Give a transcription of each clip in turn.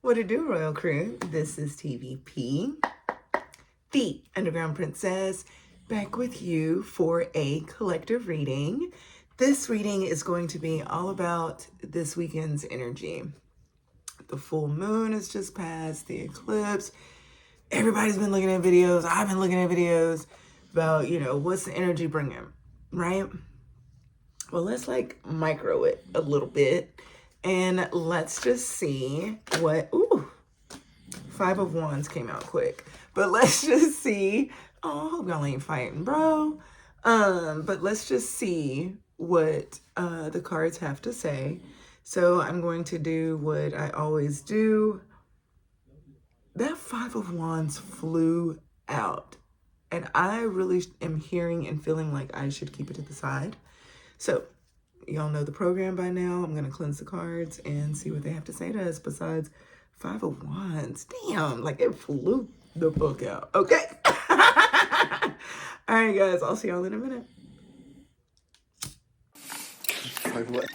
What it do, Royal Crew? This is TVP, the Vndergrovnd Princess, back with you for a collective reading. This reading is going to be all about this weekend's energy. The full moon has just passed, the eclipse. Everybody's been looking at videos. I've been looking at videos about, what's the energy bringing, right? Well, let's micro it a little bit and let's just see what, Five of Wands came out quick, but let's just see. Oh, I hope y'all ain't fighting, bro. But let's just see what the cards have to say. So I'm going to do what I always do. That Five of Wands flew out, and I really am hearing and feeling like I should keep it to the side. So y'all know the program by now. I'm going to cleanse the cards and see what they have to say to us besides Five of Wands. Damn, it flew the book out. Okay. All right, guys. I'll see y'all in a minute. Family.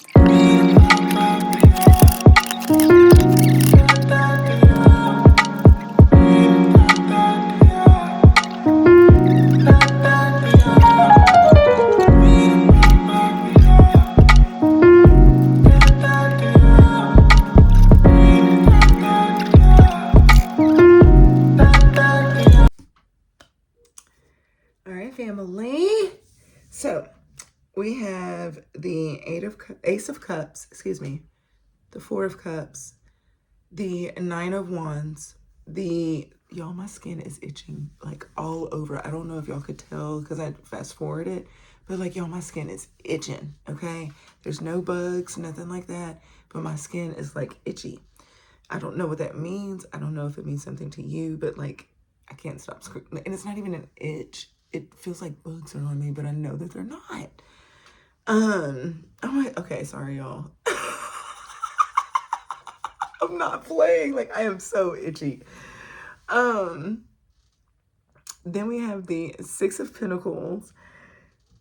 So we have the Ace of Cups, the Four of Cups, the Nine of Wands, y'all, my skin is itching all over. I don't know if y'all could tell because I fast forwarded, but y'all, my skin is itching, okay? There's no bugs, nothing like that, but my skin is itchy. I don't know what that means. I don't know if it means something to you, but I can't stop screaming. And it's not even an itch. It feels like bugs are on me, but I know that they're not. Okay, sorry, y'all. I'm not playing. I am so itchy. Then we have the Six of Pentacles,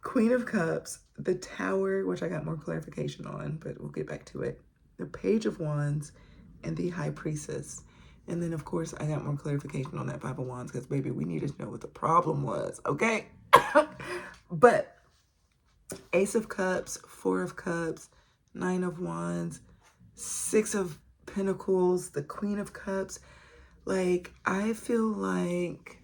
Queen of Cups, the Tower, which I got more clarification on, but we'll get back to it. The Page of Wands, and the High Priestess. And then, of course, I got more clarification on that Five of Wands because, baby, we needed to know what the problem was, okay? But Ace of Cups, Four of Cups, Nine of Wands, Six of Pentacles, the Queen of Cups. I feel like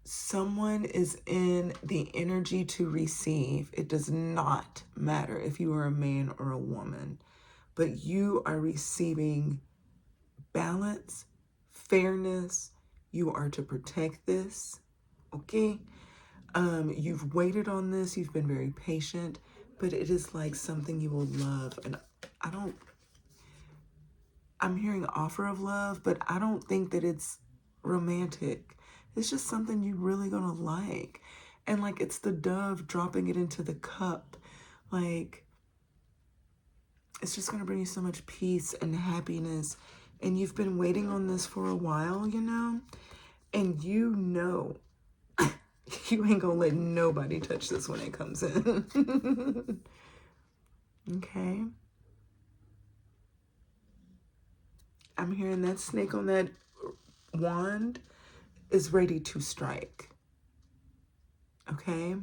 someone is in the energy to receive. It does not matter if you are a man or a woman, but you are receiving balance, fairness. You are to protect this, okay? You've waited on this. You've been very patient, but it is something you will love. And I'm hearing offer of love, but I don't think that it's romantic. It's just something you're really gonna like. And it's the dove dropping it into the cup. It's just gonna bring you so much peace and happiness. And you've been waiting on this for a while, and you ain't gonna let nobody touch this when it comes in. Okay. I'm hearing that snake on that wand is ready to strike. Okay.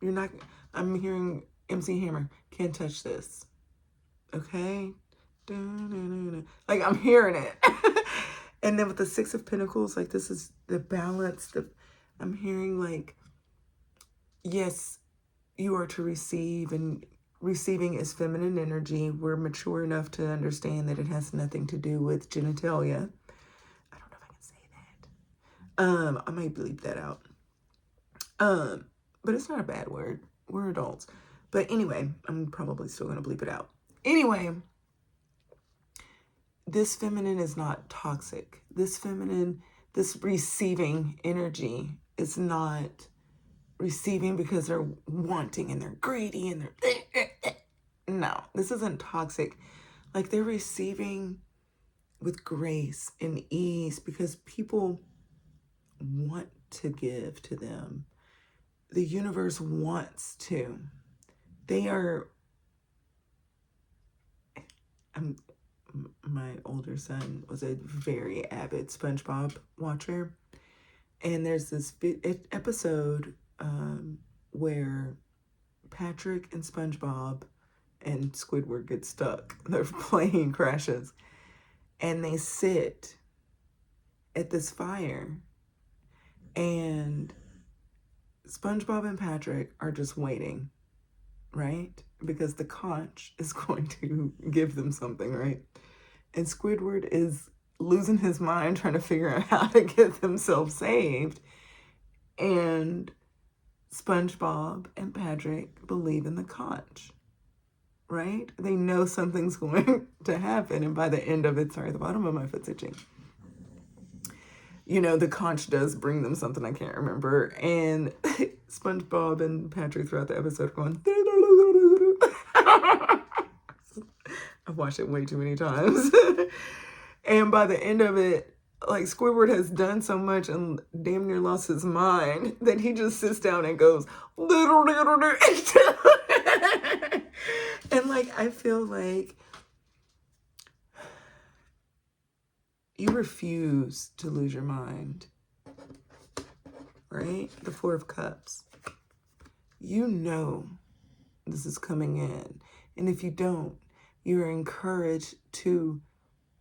I'm hearing MC Hammer, can't touch this. Okay. I'm hearing it. And then with the Six of Pentacles, this is the balance. I'm hearing yes, you are to receive, and receiving is feminine energy. We're mature enough to understand that it has nothing to do with genitalia. I don't know if I can say that. I might bleep that out. But it's not a bad word. We're adults. But anyway, I'm probably still going to bleep it out. Anyway, this feminine is not toxic. This receiving energy is not receiving because they're wanting and they're greedy and they're... No, this isn't toxic. They're receiving with grace and ease because people want to give to them. The universe wants to. They are my older son was a very avid SpongeBob watcher. And there's this episode where Patrick and SpongeBob and Squidward get stuck. Their plane crashes. And they sit at this fire. And SpongeBob and Patrick are just waiting, right? Because the conch is going to give them something, right? And Squidward is losing his mind trying to figure out how to get themselves saved. And SpongeBob and Patrick believe in the conch, right? They know something's going to happen. And by the end of it, sorry, the bottom of my foot's itching. You know, the conch does bring them something I can't remember. And SpongeBob and Patrick throughout the episode are going... I've watched it way too many times. And by the end of it, like, Squidward has done so much and damn near lost his mind that he just sits down and goes... And, like, I feel like you refuse to lose your mind, right? The Four of Cups. You know this is coming in. And if you don't, you're encouraged to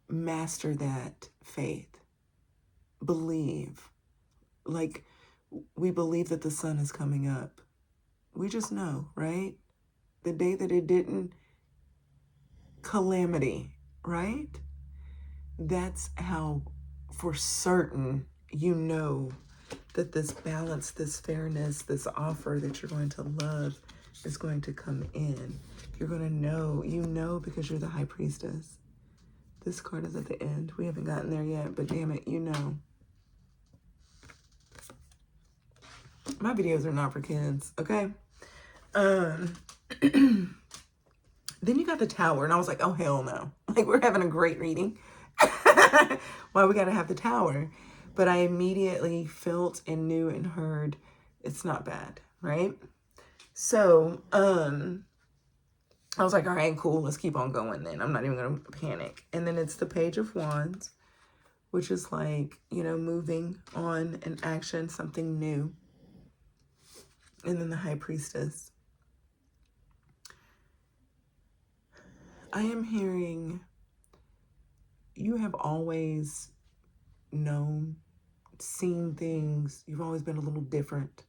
master that faith. Believe. Like, we believe that the sun is coming up. We just know, right? The day that it didn't, calamity, right? That's how for certain you know that this balance, this fairness, this offer that you're going to love is going to come in. You're going to know, you know, because you're the high priestess. This card is at the end. We haven't gotten there yet, but damn it, you know. My videos are not for kids, okay? Then you got the Tower, and I was like, oh, hell no. Like, we're having a great reading. Why we got to have the Tower? But I immediately felt and knew and heard it's not bad, right? So, I was like, all right, cool, let's keep on going then. I'm not even going to panic. And then it's the Page of Wands, which is like, you know, moving on in action, something new. And then the High Priestess. I am hearing you have always known, seen things. You've always been a little different.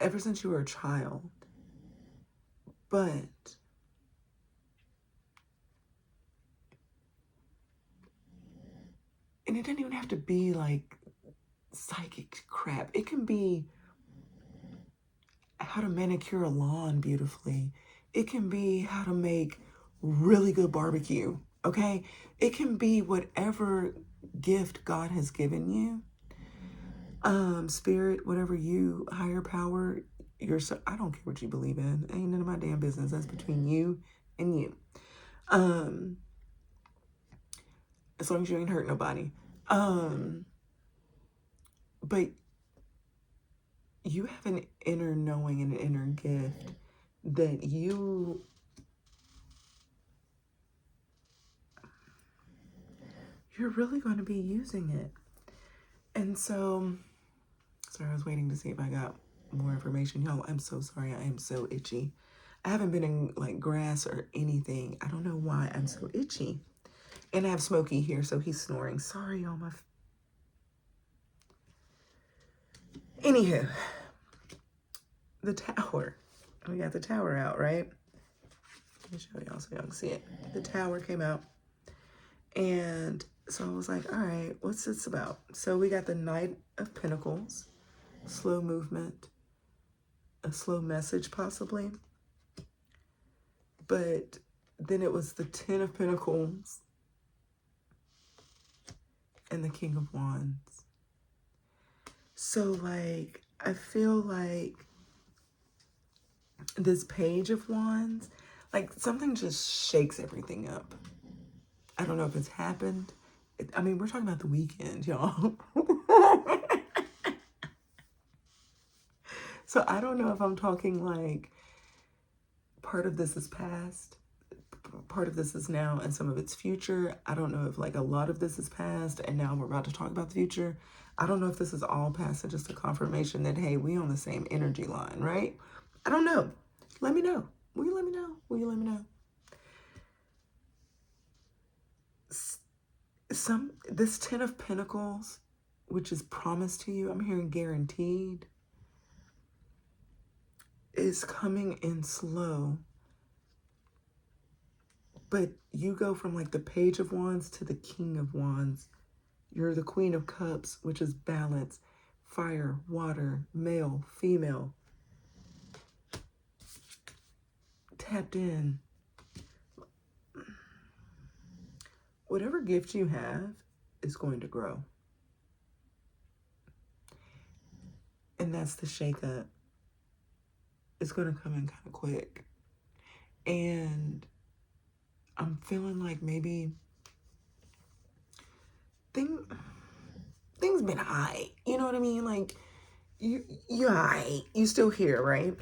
Ever since you were a child. But and it doesn't even have to be like psychic crap. It can be how to manicure a lawn beautifully. It can be how to make really good barbecue, okay? It can be whatever gift God has given you. Spirit, whatever you, higher power, I don't care what you believe in. Ain't none of my damn business. That's between you and you. As long as you ain't hurt nobody. But you have an inner knowing and an inner gift that you're really going to be using it. And so, sorry, I was waiting to see if I got more information. Y'all, I'm so sorry. I am so itchy. I haven't been in like grass or anything. I don't know why I'm so itchy. And I have Smokey here, so he's snoring. Sorry, y'all. Anywho, the Tower. We got the Tower out, right? Let me show y'all so y'all can see it. The Tower came out. And so I was like, all right, what's this about? So we got the Knight of Pentacles, slow movement, a slow message possibly. But then it was the Ten of Pentacles and the King of Wands. So like, I feel like this Page of Wands, like something just shakes everything up. I don't know if it's happened. I mean, we're talking about the weekend, y'all. So I don't know if I'm talking like part of this is past part of this is now and some of it's future. I don't know if like a lot of this is past and now we're about to talk about the future. I don't know if this is all past and just a confirmation that, hey, we on the same energy line, right? I don't know. Let me know. Will you let me know? Will you let me know? This 10 of Pentacles, which is promised to you, I'm hearing guaranteed, is coming in slow. But you go from like the Page of Wands to the King of Wands. You're the Queen of Cups, which is balance, fire, water, male, female, tapped in. Whatever gift you have is going to grow. And that's the shakeup. It's going to come in kind of quick. And I'm feeling like maybe things been high. You know what I mean? Like, you're high. You still here, right?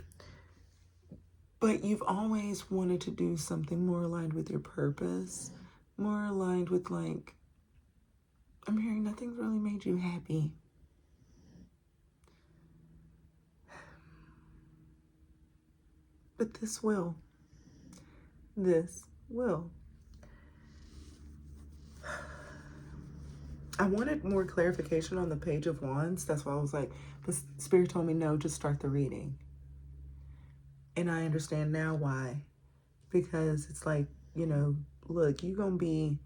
But you've always wanted to do something more aligned with your purpose. More aligned with, like, I'm hearing nothing's really made you happy. But this will. This will. I wanted more clarification on the Page of Wands. That's why I was like, the Spirit told me, no, just start the reading. And I understand now why. Because it's like, you know, look, you're going to be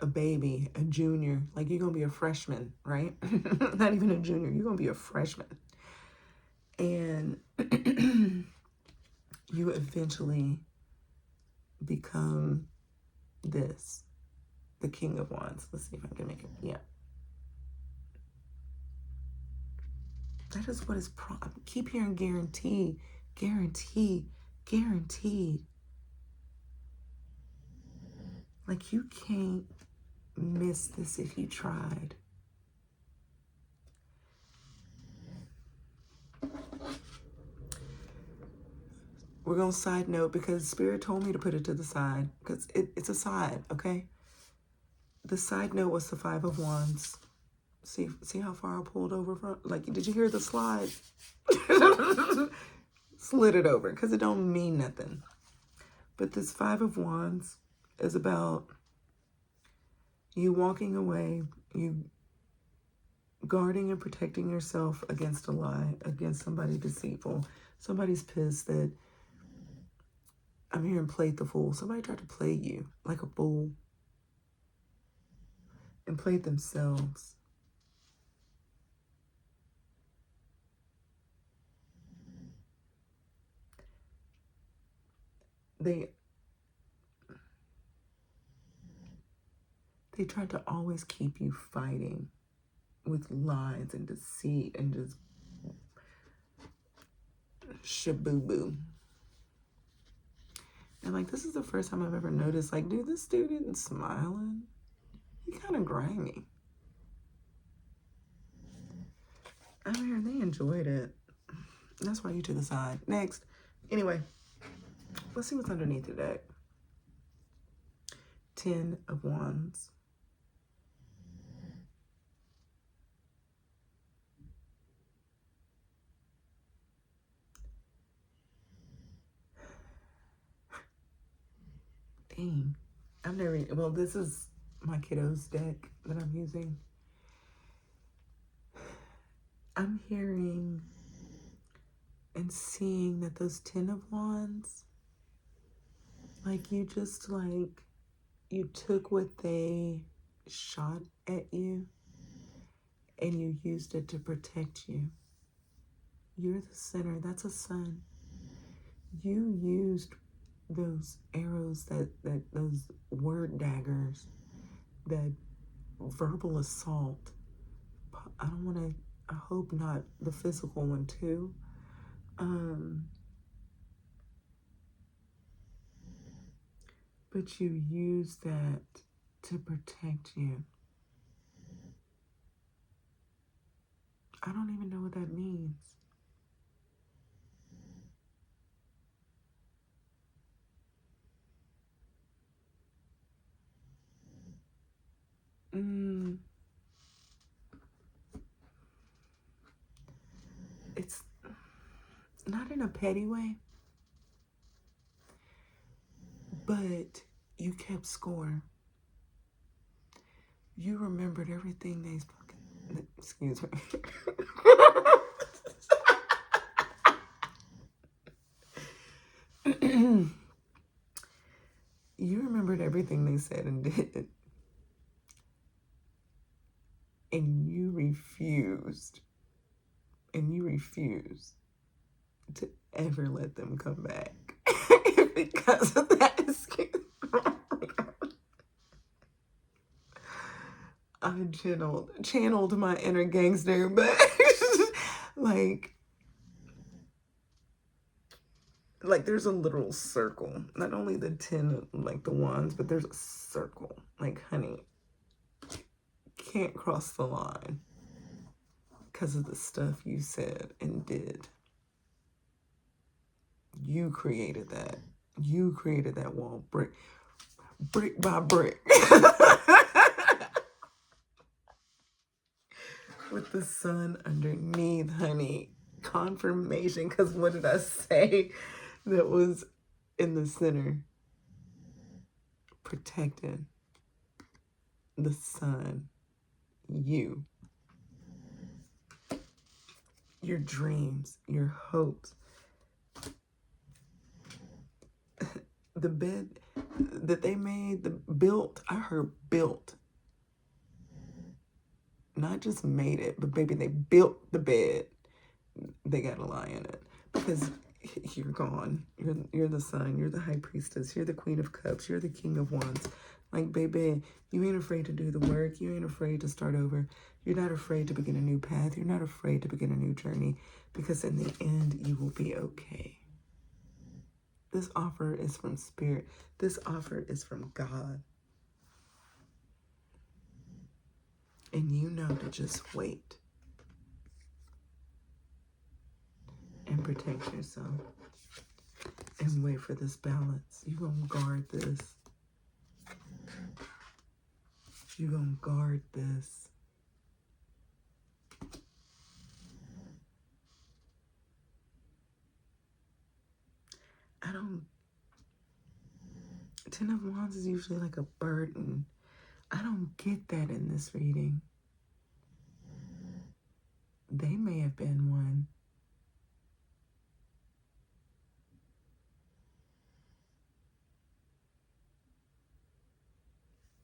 a baby, a junior. Like, you're going to be a freshman, right? Not even a junior. You're going to be a freshman. And you eventually become this, the King of Wands. Let's see if I can make it. Yeah. That is what is keep hearing guarantee, guarantee, guaranteed. Like, you can't miss this if you tried. We're going to side note because Spirit told me to put it to the side because it's a side, okay? The side note was the Five of Wands. See how far I pulled over from? Like, did you hear the slide? Slid it over because it don't mean nothing. But this Five of Wands is about you walking away, you guarding and protecting yourself against a lie, against somebody deceitful. Somebody's pissed that, I'm hearing played the fool. Somebody tried to play you like a fool and played themselves. They tried to always keep you fighting with lies and deceit and just shaboo-boo. And like, this is the first time I've ever noticed, like, dude, this dude isn't smiling. He kind of grimy. I mean, they enjoyed it. That's why you to the side. Next. Anyway, let's see what's underneath the deck. 10 of Wands. Dang. I've never, well, this is my kiddo's deck that I'm using. I'm hearing and seeing that those 10 of Wands, like, you just, like, you took what they shot at you and you used it to protect you. You're the center. That's a sun. You used those arrows, those word daggers, that verbal assault. I don't want to, I hope not the physical one too. But you use that to protect you. I don't even know what that means. It's not in a petty way, but you kept score. You remembered everything they fucking, excuse me. You remembered everything they said and did. And you refused to ever let them come back because of that excuse. I channeled my inner gangster, but like there's a literal circle. Not only the 10, like the wands, but there's a circle. Like, honey, can't cross the line because of the stuff you said and did. You created that. You created that wall brick by brick. With the sun underneath, honey. Confirmation, because what did I say that was in the center? Protecting the sun. You. Your dreams, your hopes. The bed that they made, I heard built. Not just made it, but baby, they built the bed. They got to lie in it. Because you're gone. You're the sun. You're the high priestess. You're the queen of cups. You're the king of wands. Like, baby, you ain't afraid to do the work. You ain't afraid to start over. You're not afraid to begin a new path. You're not afraid to begin a new journey. Because in the end, you will be okay. This offer is from Spirit. This offer is from God. And you know to just wait. And protect yourself. And wait for this balance. You're going to guard this. You're going to guard this. Ten of Wands is usually like a burden. I don't get that in this reading. They may have been one.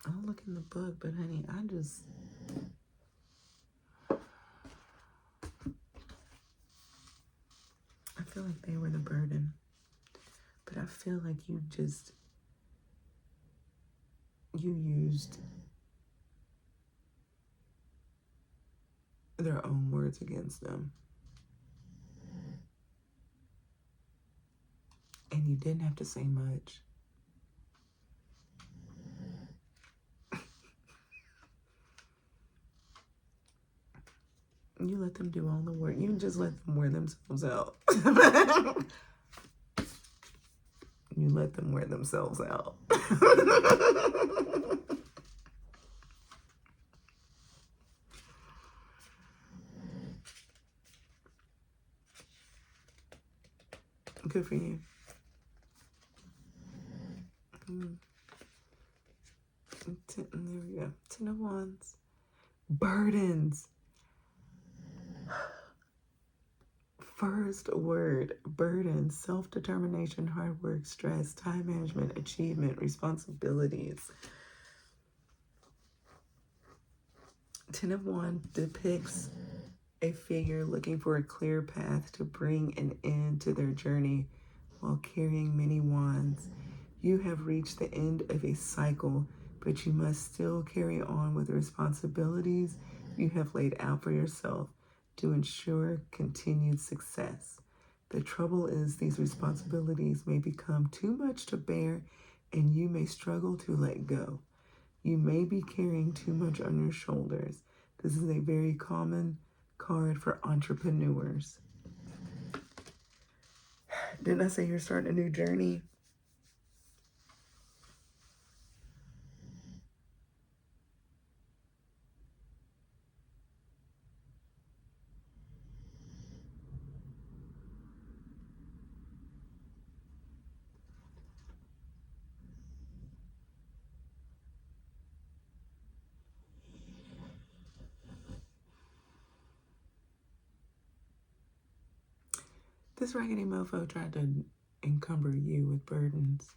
I'll look in the book, but honey, I feel like they were the burden. But I feel like you used their own words against them. And you didn't have to say much. You let them do all the work. You just let them wear themselves out. You let them wear themselves out. Good for you. There we go. 10 of Wands. Burdens. First word, burden, self-determination, hard work, stress, time management, achievement, responsibilities. 10 of Wands depicts a figure looking for a clear path to bring an end to their journey while carrying many wands. You have reached the end of a cycle, but you must still carry on with the responsibilities you have laid out for yourself to ensure continued success. The trouble is these responsibilities may become too much to bear and you may struggle to let go. You may be carrying too much on your shoulders. This is a very common card for entrepreneurs. Didn't I say you're starting a new journey? This raggedy mofo tried to encumber you with burdens.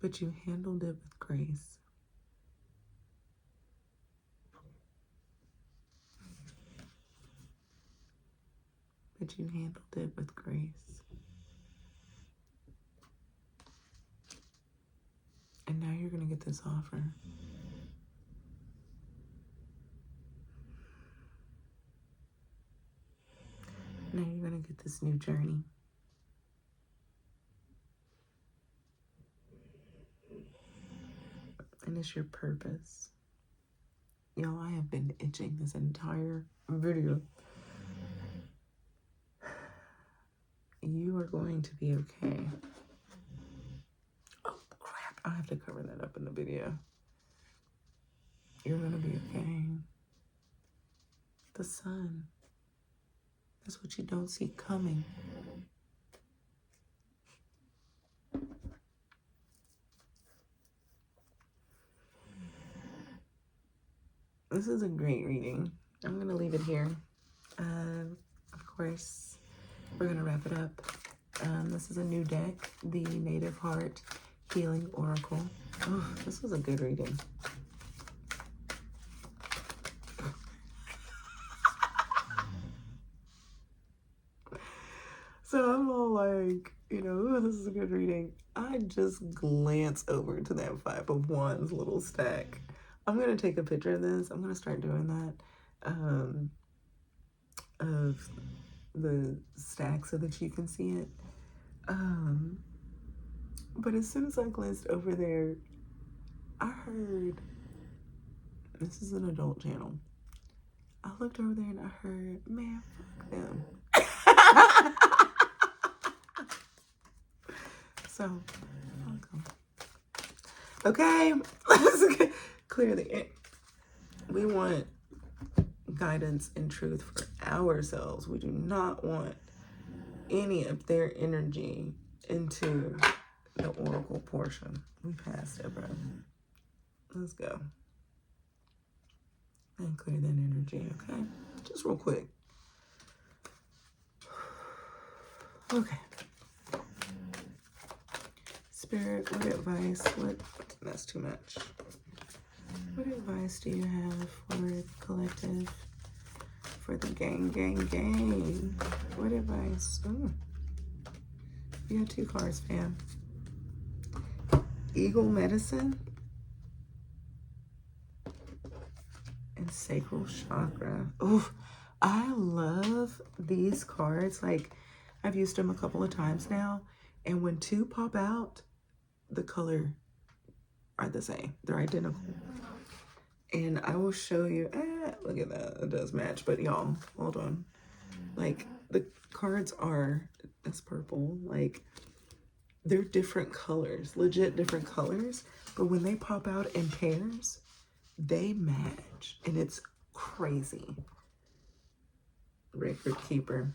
But you handled it with grace. But you handled it with grace. And now you're going to get this offer. Now you're going to get this new journey. And it's your purpose. Y'all, I have been itching this entire video. You are going to be okay. Oh, crap. I have to cover that up in the video. You're going to be okay. The sun. That's what you don't see coming. This is a great reading. I'm going to leave it here. Of course, we're going to wrap it up. This is a new deck, the Native Heart Healing Oracle. Oh, this was a good reading. So I'm all like, you know, ooh, this is a good reading. I just glance over to that Five of Wands little stack. I'm going to take a picture of this. I'm going to start doing that of the stack so that you can see it. But as soon as I glanced over there, I heard, this is an adult channel. I looked over there and I heard, man, fuck them. So, welcome. Okay, let's clear the air. We want guidance and truth for ourselves. We do not want any of their energy into the oracle portion. We passed it, bro. Let's go. And clear that energy, okay? Just real quick. Okay. Spirit, what advice? That's too much. What advice do you have for the collective? For the gang? What advice? Ooh. You got 2 cards, fam. Eagle Medicine and Sacral Chakra. Ooh, I love these cards. Like, I've used them a couple of times now. And when 2 pop out, the color are the same. They're identical. And I will show you. Look at that. It does match. But y'all, hold on. Like, the cards are, that's purple. Like, they're different colors. Legit different colors. But when they pop out in pairs, they match. And it's crazy. Record Keeper.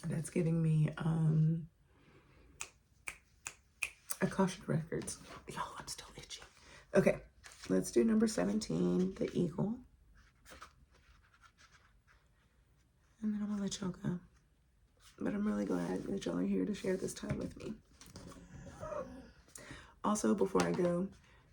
That's giving me Akashic Records. Y'all, I'm still itchy. Okay, let's do number 17, the Eagle. And then I'm gonna let y'all go. But I'm really glad that y'all are here to share this time with me. Also, before I go,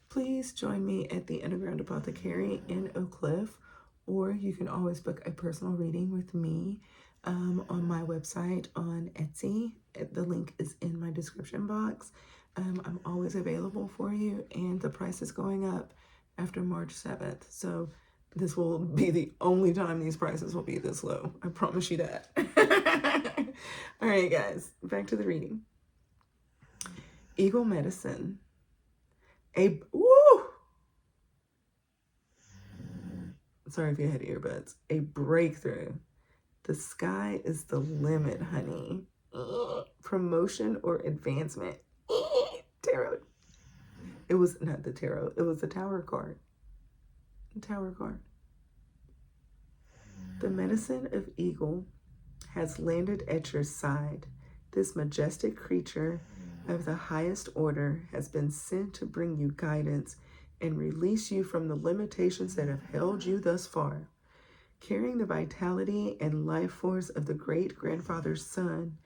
please join me at the Vndergrovnd Apothecary in Oak Cliff, or you can always book a personal reading with me on my website on Etsy. The link is in my description box. I'm always available for you, and the price is going up after March 7th. So this will be the only time these prices will be this low. I promise you that. All right, guys, back to the reading. Eagle Medicine. Sorry if you had earbuds. A breakthrough. The sky is the limit, honey. Promotion or advancement. Tarot. It was not the tarot. It was the Tower card. The Tower card. The medicine of Eagle has landed at your side. This majestic creature of the highest order has been sent to bring you guidance and release you from the limitations that have held you thus far. Carrying the vitality and life force of the great-grandfather's son,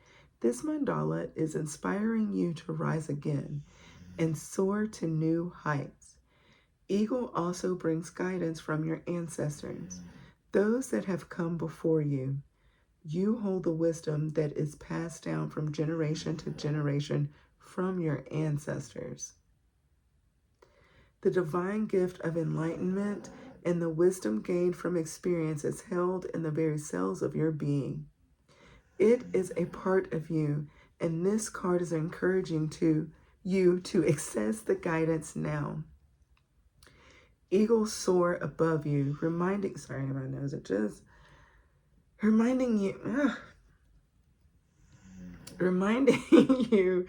this mandala is inspiring you to rise again and soar to new heights. Eagle also brings guidance from your ancestors, those that have come before you. You hold the wisdom that is passed down from generation to generation from your ancestors. The divine gift of enlightenment and the wisdom gained from experience is held in the very cells of your being. It is a part of you, and this card is encouraging you to access the guidance now. Eagles soar above you, reminding you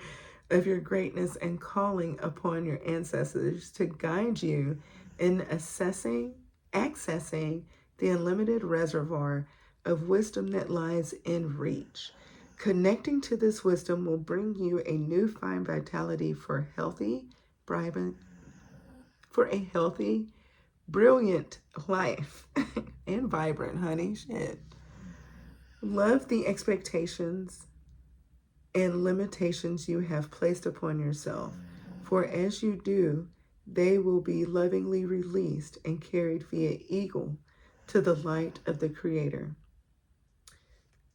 of your greatness and calling upon your ancestors to guide you in accessing the unlimited reservoir of wisdom that lies in reach. Connecting to this wisdom will bring you a newfound vitality for a healthy, brilliant life. And vibrant, honey, shit. Love the expectations and limitations you have placed upon yourself, for as you do, they will be lovingly released and carried via eagle to the light of the Creator.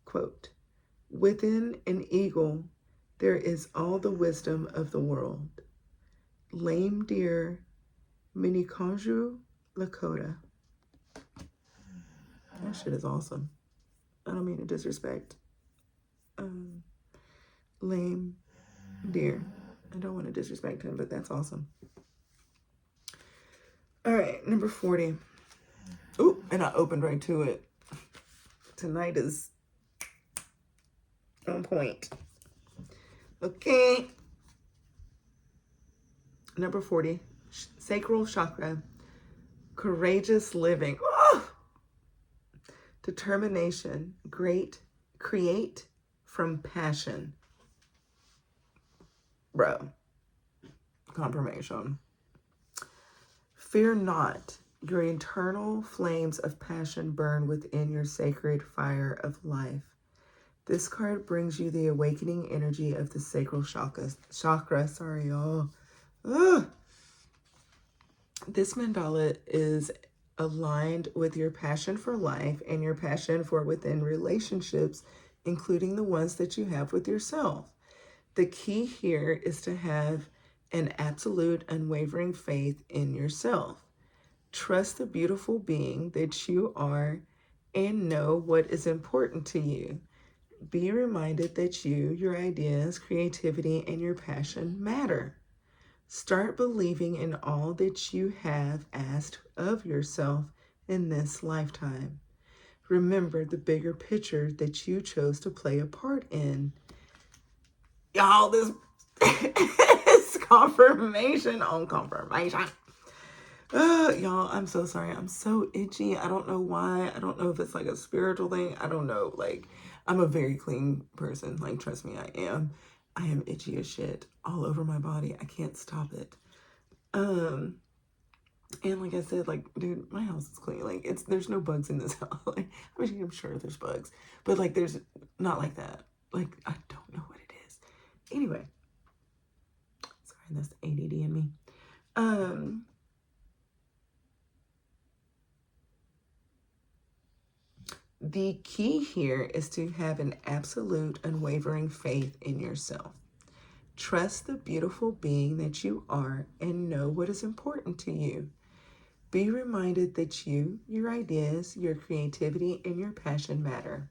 Quote, within an eagle, there is all the wisdom of the world. Lame deer, Miniconju Lakota. That shit is awesome. I don't mean to disrespect. Lame deer. I don't want to disrespect him, but that's awesome. All right, number 40. Ooh, and I opened right to it. Tonight is on point. Okay. Number 40, sacral chakra, courageous living. Oh! Determination, create from passion. Bro, confirmation. Fear not, your internal flames of passion burn within your sacred fire of life. This card brings you the awakening energy of the sacral chakra. Sorry, y'all. This mandala is aligned with your passion for life and your passion for within relationships, including the ones that you have with yourself. The key here is to have an absolute unwavering faith in yourself. Trust the beautiful being that you are and know what is important to you. Be reminded that you, your ideas, creativity, and your passion matter. Start believing in all that you have asked of yourself in this lifetime. Remember the bigger picture that you chose to play a part in. Y'all, this is confirmation on confirmation. Y'all, I'm so sorry. I'm so itchy. I don't know why. I don't know if it's like a spiritual thing. I don't know. Like, I'm a very clean person. Like, trust me, I am. I am itchy as shit all over my body. I can't stop it. And like I said, like, dude, my house is clean. Like, there's no bugs in this house. Like, I mean, I'm sure there's bugs, but like, there's not like that. Like, I don't know what it is. Anyway, sorry, that's the ADD in me. The key here is to have an absolute unwavering faith in yourself. Trust the beautiful being that you are and know what is important to you. Be reminded that you, your ideas, your creativity, and your passion matter.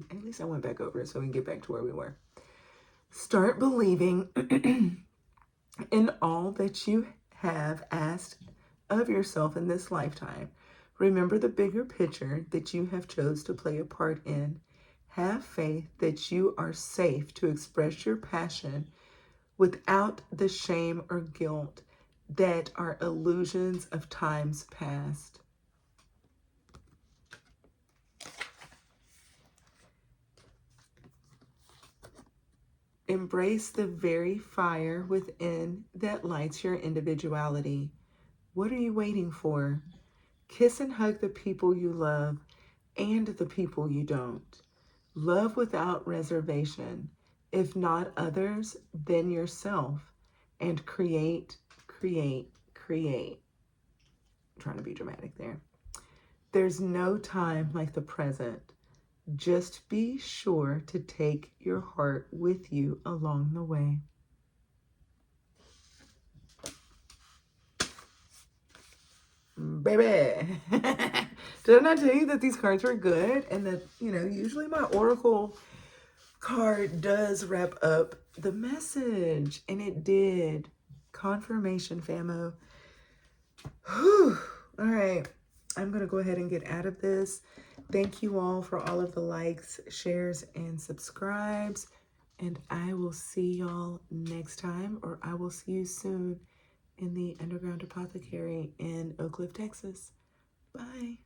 At least I went back over it so we can get back to where we were. Start believing in all that you have asked of yourself in this lifetime. Remember the bigger picture that you have chose to play a part in. Have faith that you are safe to express your passion without the shame or guilt that are illusions of times past. Embrace the very fire within that lights your individuality. What are you waiting for? Kiss and hug the people you love and the people you don't. Love without reservation. If not others, then yourself. And create, create, create. I'm trying to be dramatic there. There's no time like the present. Just be sure to take your heart with you along the way. Baby. Did I not tell you that these cards were good? And that, you know, usually my Oracle card does wrap up the message. And it did. Confirmation, famo. Whew. All right. I'm going to go ahead and get out of this. Thank you all for all of the likes, shares, and subscribes. And I will see y'all next time, or I will see you soon in the Vndergrovnd Apothecary in Oak Cliff, Texas. Bye.